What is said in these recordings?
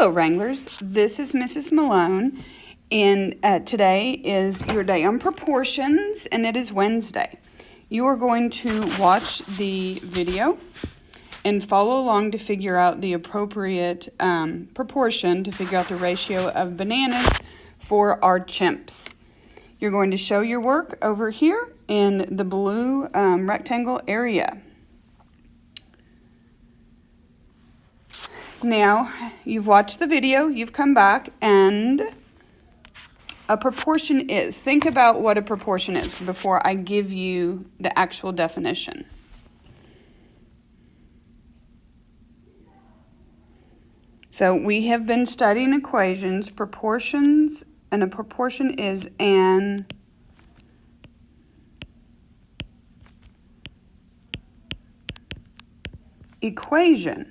Hello Wranglers, this is Mrs. Malone, and today is your day on proportions, and it is Wednesday. You are going to watch the video and follow along to figure out the appropriate proportion, to figure out the ratio of bananas for our chimps. You're going to show your work over here in the blue rectangle area. Now, you've watched the video, you've come back, and a proportion is. Think about what a proportion is before I give you the actual definition. So we have been studying equations, proportions, and a proportion is an equation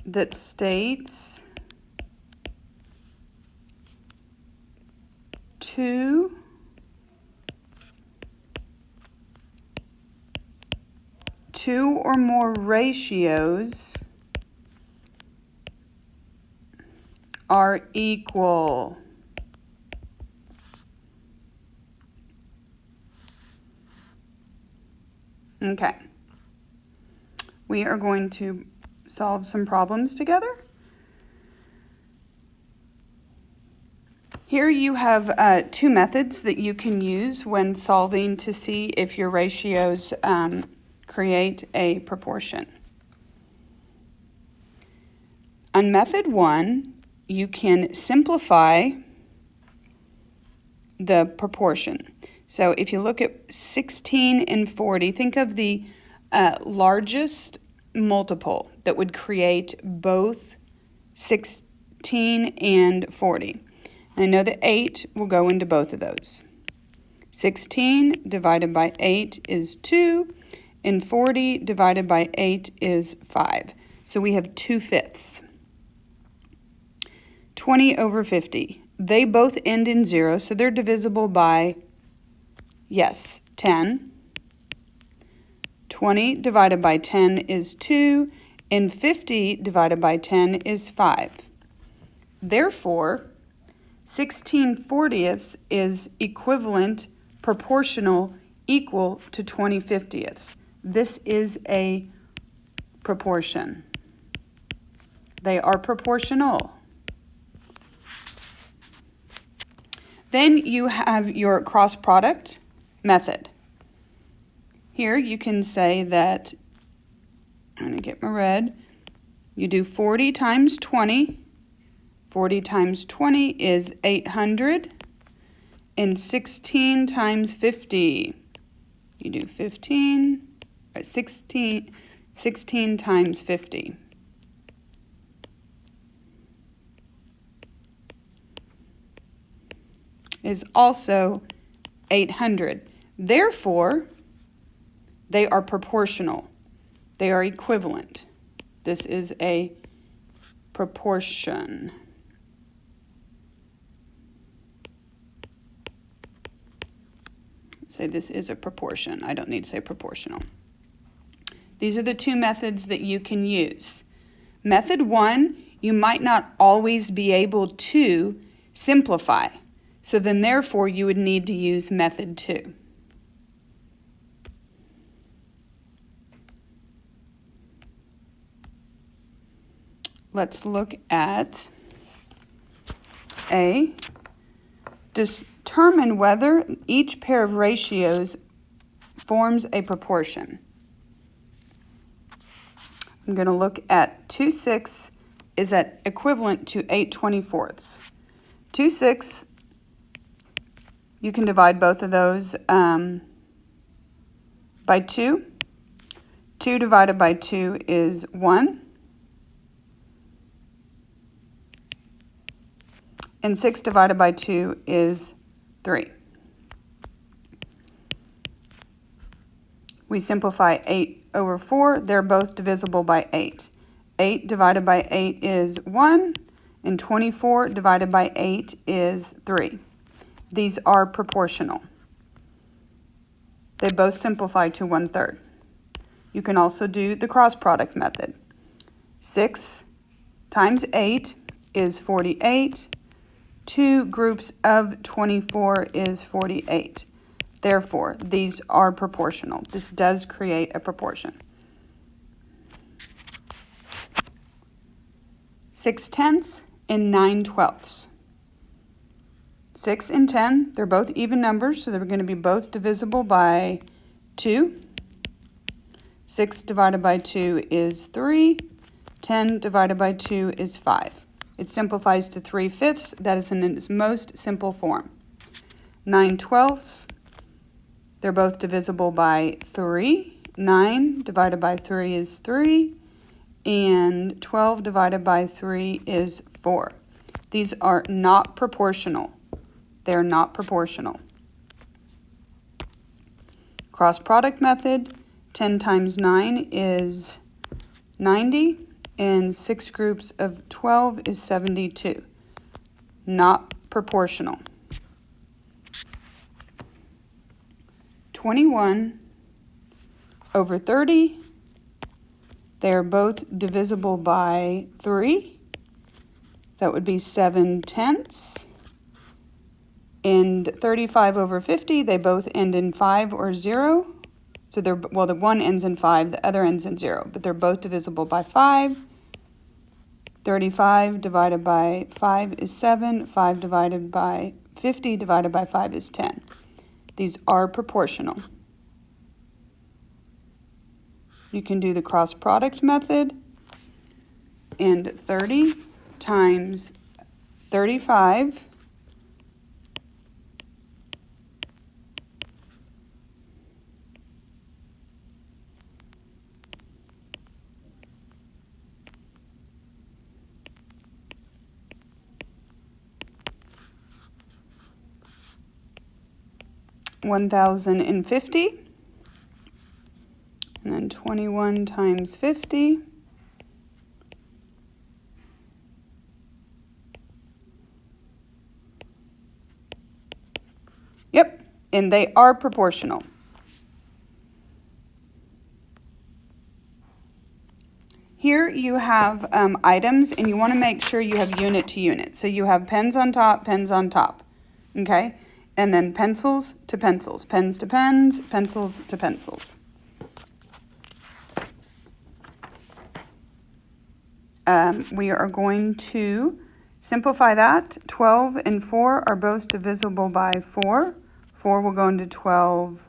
that states two or more ratios are equal. Okay. We are going to solve some problems together. Here you have two methods that you can use when solving to see if your ratios create a proportion. On method one, you can simplify the proportion. So if you look at 16 and 40, think of the largest multiple that would create both 16 and 40. And I know that 8 will go into both of those. 16 divided by 8 is 2, and 40 divided by 8 is 5. So we have 2/5. 20 over 50. They both end in 0, so they're divisible by, yes, 10. 20 divided by 10 is 2, and 50 divided by 10 is 5. Therefore, 16/40 is equivalent, proportional, equal to 20/50. This is a proportion. They are proportional. Then you have your cross product method. Here you can say that, I'm going to get my red, you do 40 times 20. 40 times 20 is 800, and 16 times 50. You do 16 times 50. Is also 800. Therefore, they are proportional. They are equivalent. This is a proportion. Say this is a proportion. I don't need to say proportional. These are the two methods that you can use. Method one, you might not always be able to simplify. So then therefore you would need to use method two. Let's look at A. Determine whether each pair of ratios forms a proportion. I'm going to look at 2/6 is equivalent to 8/24. 2/6, you can divide both of those by 2. 2 divided by 2 is 1. And 6 divided by 2 is 3. We simplify 8 over 4. They're both divisible by 8. 8 divided by 8 is 1, and 24 divided by 8 is 3. These are proportional. They both simplify to 1/3. You can also do the cross product method. 6 times 8 is 48. 2 groups of 24 is 48. Therefore, these are proportional. This does create a proportion. 6/10 and 9/12. 6 and 10, they're both even numbers, so they're going to be both divisible by 2. 6 divided by 2 is 3. 10 divided by 2 is 5. It simplifies to 3/5. That is in its most simple form. 9/12, they're both divisible by 3. 9 divided by 3 is 3. And 12 divided by 3 is 4. These are not proportional. They're not proportional. Cross product method, 10 times 9 is 90. And 6 groups of 12 is 72. Not proportional. 21 over 30. They are both divisible by 3. That would be 7/10. And 35 over 50, they both end in 5 or 0. So the one ends in 5, the other ends in 0, but they're both divisible by 5. 35 divided by 5 is 7. 5 divided by 50 divided by 5 is 10. These are proportional. You can do the cross product method, and 30 times 35 1,050, and then 21 times 50. Yep, and they are proportional. Here you have items, and you want to make sure you have unit to unit. So you have pens on top, okay? And then pencils to pencils, pens to pens, pencils to pencils. We are going to simplify that. 12 and 4 are both divisible by 4. 4 will go into 12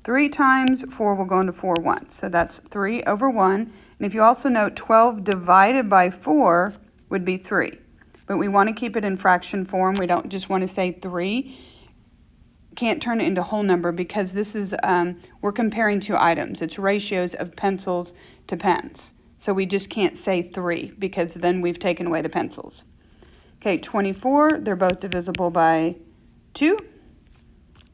3 times. 4 will go into 4 once. So that's 3 over 1. And if you also note, 12 divided by 4 would be 3. But we want to keep it in fraction form. We don't just want to say 3. Can't turn it into whole number because this is, we're comparing two items. It's ratios of pencils to pens. So we just can't say 3 because then we've taken away the pencils. Okay, 24, they're both divisible by 2.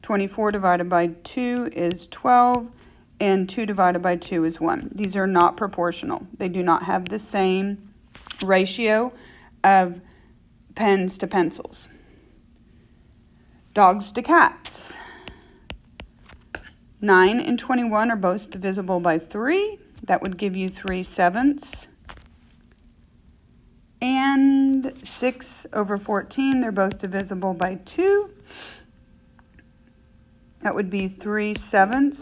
24 divided by 2 is 12, and 2 divided by 2 is 1. These are not proportional. They do not have the same ratio of pens to pencils. Dogs to cats. 9 and 21 are both divisible by 3. That would give you 3/7. And 6 over 14, they're both divisible by 2. That would be 3/7.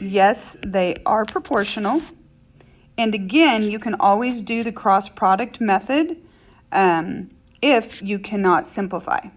Yes, they are proportional. And again, you can always do the cross product method if you cannot simplify.